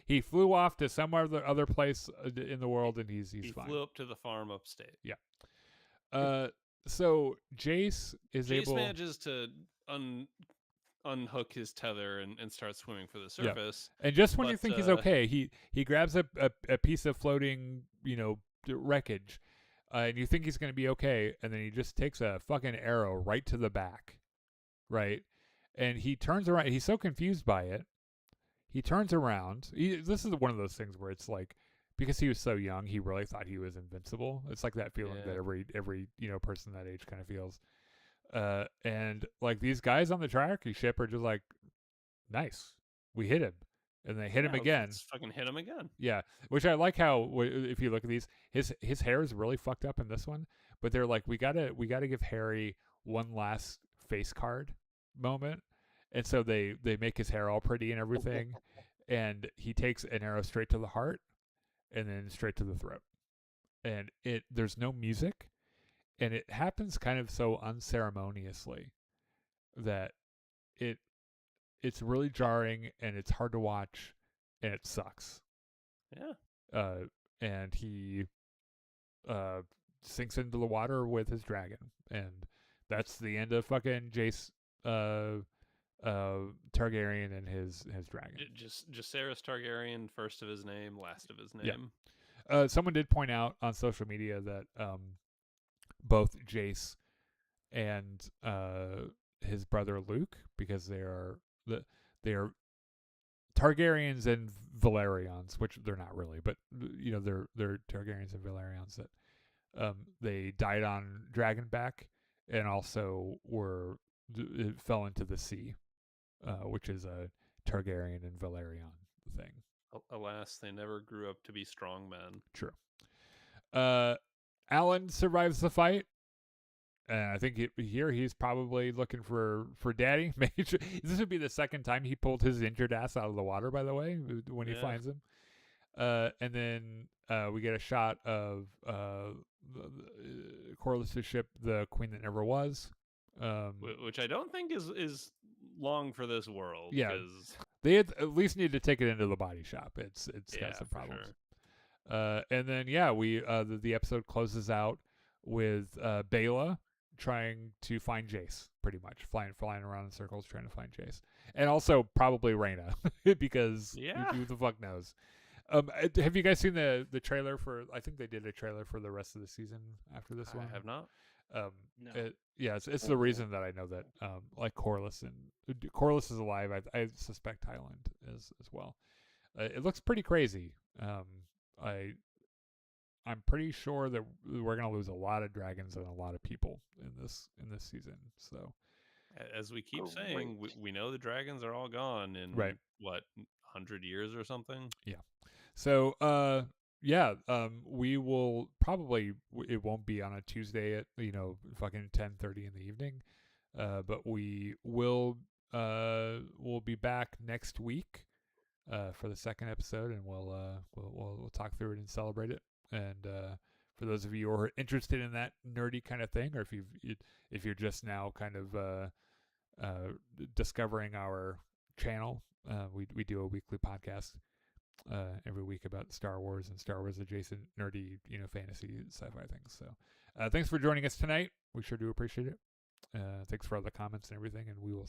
He flew off to some other place in the world, and he's fine. He flew up to the farm upstate. Yeah. So Jace manages to unhook his tether and start swimming for the surface. Yeah. And just when you think he's okay, he grabs a piece of floating, wreckage, and you think he's going to be okay, and then he just takes a fucking arrow right to the back, right? And he turns around. He's so confused by it. He turns around. This is one of those things where it's like, because he was so young, he really thought he was invincible. It's like that feeling that every person that age kind of feels. And like these guys on the Triarchy ship are just like, nice, we hit him, and they hit him again. Let's fucking hit him again. Yeah, which I like how if you look at these, his hair is really fucked up in this one, but they're like, we gotta give Harry one last face card moment, and so they make his hair all pretty and everything, and he takes an arrow straight to the heart, and then straight to the throat, and there's no music, and it happens kind of so unceremoniously that it's really jarring and it's hard to watch, and it sucks. Yeah. And he sinks into the water with his dragon, and that's the end of fucking Jace Targaryen and his dragon. Just Jacaerys Targaryen, first of his name, last of his name. Yeah. Someone did point out on social media that both Jace and his brother Luke, because they are Targaryens and Valerians, which they're not really, but they're Targaryens and Valerians that they died on Dragonback, and also it fell into the sea, which is a Targaryen and Valerian thing. Alas, they never grew up to be strong men. True. Alan survives the fight, and I think here he's probably looking for daddy. This would be the second time he pulled his injured ass out of the water, by the way, when he finds him. And then we get a shot of Corlys' ship, the Queen That Never Was. Which I don't think is long for this world. Yeah, 'cause... they at least need to take it into the body shop. It's got some problems. Sure. And then we the episode closes out with Bela trying to find Jace, pretty much flying around in circles trying to find Jace, and also probably Rhaena because who the fuck knows. Have you guys seen the trailer for? I think they did a trailer for the rest of the season after this one. I have not. No. It's the reason that I know that like Corlys is alive. I suspect Highland is as well. It looks pretty crazy. I'm pretty sure that we're gonna lose a lot of dragons and a lot of people in this season. So, as we keep saying, we know the dragons are all gone in what 100 years or something. Yeah. So, we will probably it won't be on a Tuesday at fucking 10:30 in the evening, but we will we'll be back next week for the second episode, and we'll talk through it and celebrate it. And for those of you who are interested in that nerdy kind of thing, or if you're just now kind of discovering our channel, we do a weekly podcast every week about Star Wars and Star Wars adjacent nerdy fantasy sci-fi things. So thanks for joining us tonight. We sure do appreciate it. Thanks for all the comments and everything, and we will